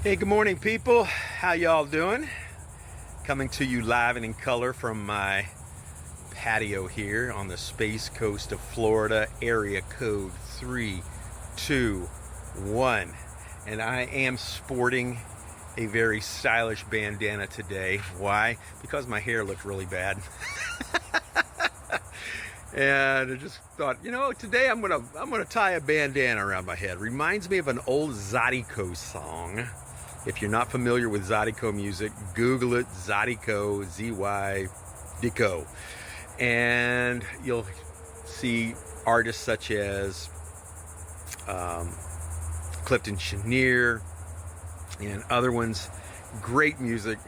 Hey, good morning, people. How y'all doing? Coming to you live and in color from my patio here on the Space Coast of Florida, area code 321. And I am sporting a very stylish bandana today. Why? Because my hair looked really bad. And I just thought, today I'm gonna tie a bandana around my head. Reminds me of an old Zydeco song. If you're not familiar with Zydeco music, Google it, Zydeco, Z-Y-D-C-O. And you'll see artists such as Clifton Chenier and other ones. Great music,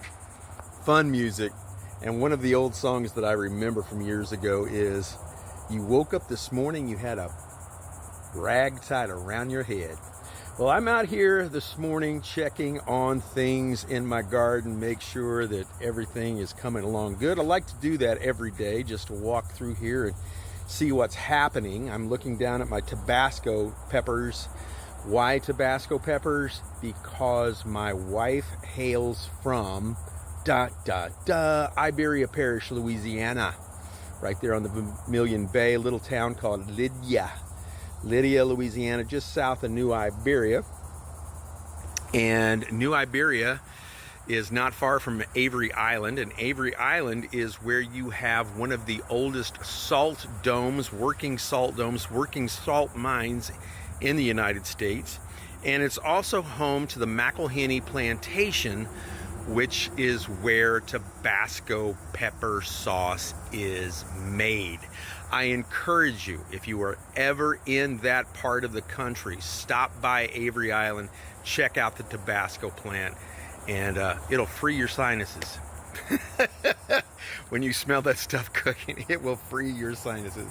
fun music. And one of the old songs that I remember from years ago is, "You woke up this morning, you had a rag tied around your head." Well, I'm out here this morning checking on things in my garden, make sure that everything is coming along good. I like to do that every day, just to walk through here and see what's happening. I'm looking down at my Tabasco peppers. Why Tabasco peppers? Because my wife hails from Iberia Parish, Louisiana, right there on the Vermilion Bay, a little town called Lydia, Louisiana, just south of New Iberia. And New Iberia is not far from Avery Island, and Avery Island is where you have one of the oldest salt domes, working salt mines in the United States. And it's also home to the McElhenney Plantation, which is where Tabasco pepper sauce is made. I encourage you, if you are ever in that part of the country, stop by Avery Island, check out the Tabasco plant, and it'll free your sinuses. When you smell that stuff cooking, it will free your sinuses.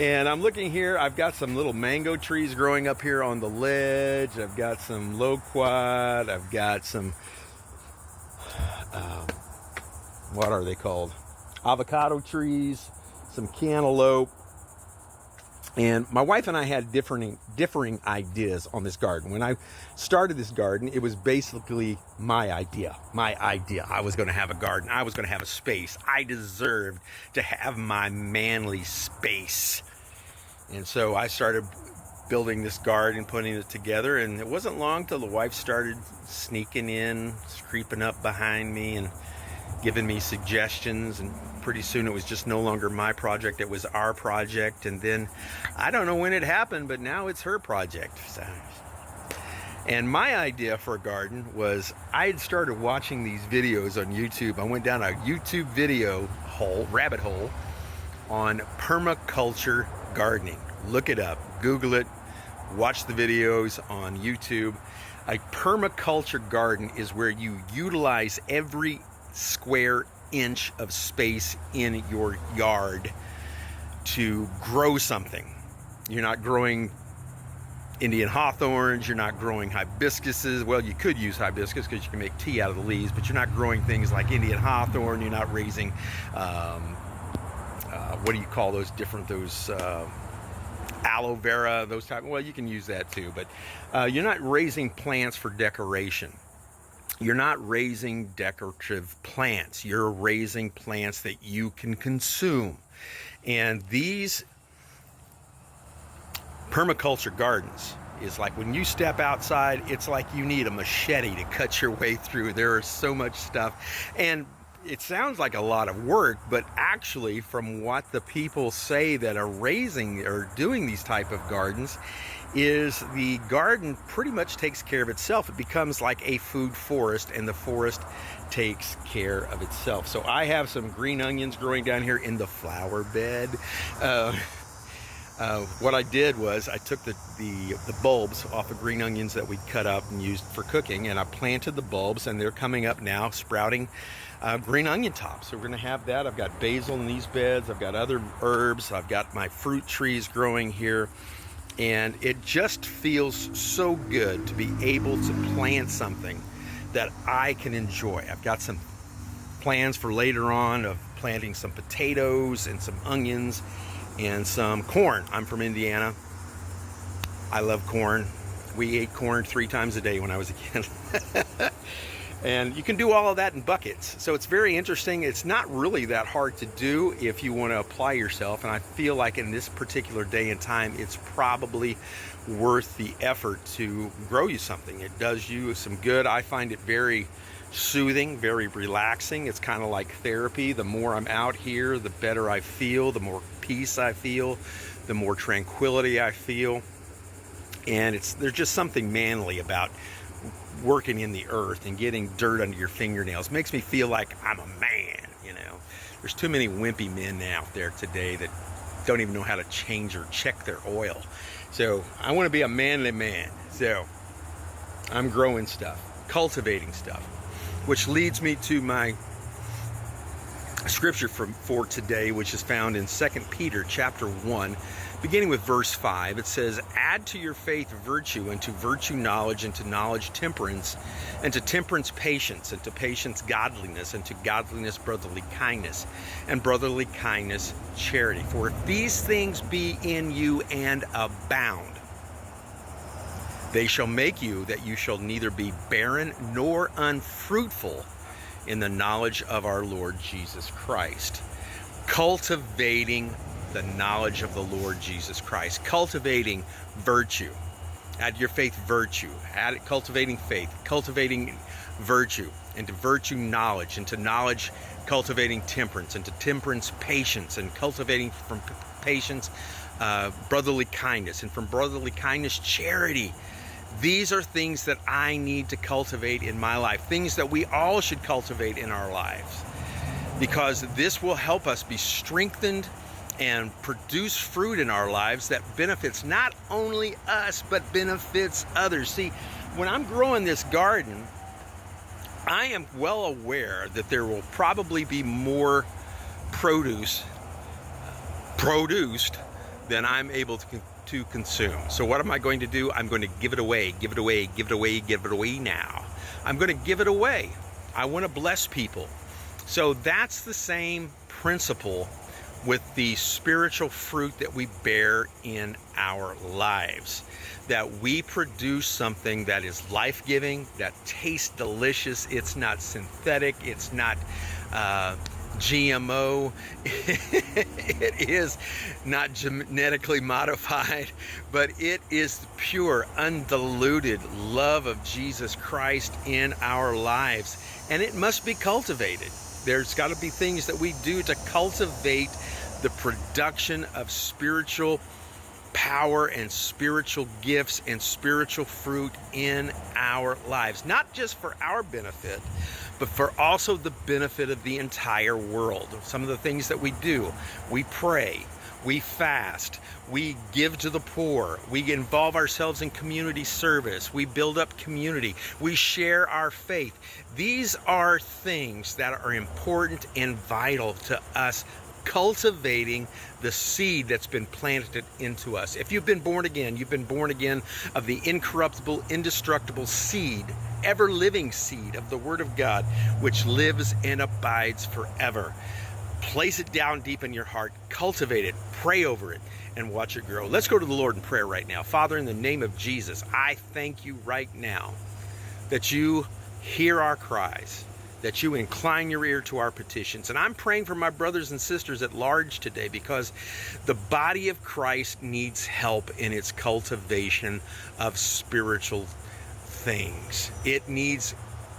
And I'm looking here, I've got some little mango trees growing up here on the ledge. I've got some loquat, I've got some what are they called? Avocado trees, some cantaloupe. And my wife and I had differing ideas on this garden. When I started this garden, it was basically my idea. I was going to have a garden. I was going to have a space. I deserved to have my manly space. And so I started building this garden, putting it together, and it wasn't long till the wife started sneaking in, creeping up behind me and giving me suggestions, and pretty soon it was just no longer my project, it was our project. And then I don't know when it happened, but now it's her project. And my idea for a garden was, I had started watching these videos on YouTube. I went down a YouTube rabbit hole on permaculture gardening. Look it up, Google it, watch the videos on YouTube. A permaculture garden is where you utilize every square inch of space in your yard to grow something. You're not growing Indian hawthorns, you're not growing hibiscuses. Well, you could use hibiscus because you can make tea out of the leaves, but you're not growing things like Indian hawthorn. You're not raising what do you call those aloe vera, those type. Well, you can use that too, but you're not raising plants for decoration. You're not raising decorative plants. You're raising plants that you can consume. And these permaculture gardens is like, when you step outside, it's like you need a machete to cut your way through. There is so much stuff. And it sounds like a lot of work, but actually, from what the people say that are raising or doing these type of gardens, is the garden pretty much takes care of itself. It becomes like a food forest, and the forest takes care of itself. So I have some green onions growing down here in the flower bed. What I did was I took the bulbs off of green onions that we cut up and used for cooking, and I planted the bulbs, and they're coming up now, sprouting green onion tops. So we're going to have that. I've got basil in these beds. I've got other herbs. I've got my fruit trees growing here. And it just feels so good to be able to plant something that I can enjoy. I've got some plans for later on of planting some potatoes and some onions and some corn. I'm from Indiana. I love corn. We ate corn 3 times a day when I was a kid. And you can do all of that in buckets. So it's very interesting. It's not really that hard to do if you want to apply yourself. And I feel like in this particular day and time, it's probably worth the effort to grow you something. It does you some good. I find it very soothing, very relaxing. It's kind of like therapy. The more I'm out here, the better I feel, the more peace I feel, the more tranquility I feel. And there's just something manly about working in the earth and getting dirt under your fingernails. Makes me feel like I'm a man, you know. There's too many wimpy men out there today that don't even know how to change or check their oil. So I want to be a manly man. So I'm growing stuff, cultivating stuff, which leads me to my scripture for today, which is found in 2 Peter chapter 1, beginning with verse 5. It says, add to your faith virtue, and to virtue knowledge, and to knowledge temperance, and to temperance patience, and to patience godliness, and to godliness brotherly kindness, and brotherly kindness charity. For if these things be in you and abound, they shall make you that you shall neither be barren nor unfruitful in the knowledge of our Lord Jesus Christ. Cultivating the knowledge of the Lord Jesus Christ. Cultivating virtue. Add your faith virtue. Add it, cultivating faith. Cultivating virtue. And to virtue knowledge. And to knowledge cultivating temperance. And to temperance patience. And cultivating from patience brotherly kindness. And from brotherly kindness charity. These are things that I need to cultivate in my life. Things that we all should cultivate in our lives. Because this will help us be strengthened and produce fruit in our lives that benefits not only us, but benefits others. See, when I'm growing this garden, I am well aware that there will probably be more produce produced than I'm able to consume. So what am I going to do? I'm going to give it away, give it away, give it away, give it away now. I'm going to give it away. I want to bless people. So that's the same principle with the spiritual fruit that we bear in our lives. That we produce something that is life-giving, that tastes delicious. It's not synthetic. It's not GMO. It is not genetically modified, but it is the pure, undiluted love of Jesus Christ in our lives. And it must be cultivated. There's got to be things that we do to cultivate the production of spiritual power and spiritual gifts and spiritual fruit in our lives. Not just for our benefit, but for also the benefit of the entire world. Some of the things that we do: we pray, we fast, we give to the poor, we involve ourselves in community service, we build up community, we share our faith. These are things that are important and vital to us cultivating the seed that's been planted into us. If you've been born again, you've been born again of the incorruptible, indestructible seed, ever-living seed of the Word of God, which lives and abides forever. Place it down deep in your heart, cultivate it, pray over it, and watch it grow. Let's go to the Lord in prayer right now. Father, in the name of Jesus, I thank you right now that you hear our cries, that you incline your ear to our petitions. And I'm praying for my brothers and sisters at large today, because the body of Christ needs help in its cultivation of spiritual things. It needs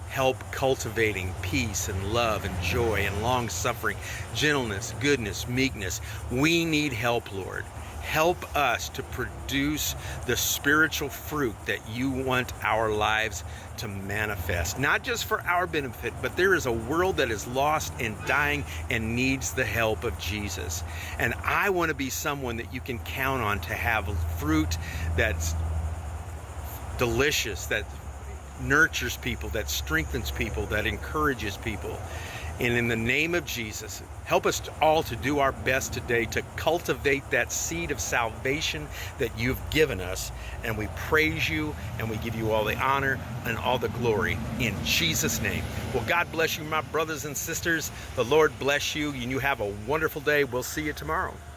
help cultivating peace and love and joy and long suffering, gentleness, goodness, meekness. We need help, Lord. Help us to produce the spiritual fruit that you want our lives to manifest. Not just for our benefit, but there is a world that is lost and dying and needs the help of Jesus. And I want to be someone that you can count on to have fruit that's delicious, that nurtures people, that strengthens people, that encourages people. And in the name of Jesus, help us all to do our best today to cultivate that seed of salvation that you've given us. And we praise you and we give you all the honor and all the glory in Jesus' name. Well, God bless you, my brothers and sisters. The Lord bless you, and you have a wonderful day. We'll see you tomorrow.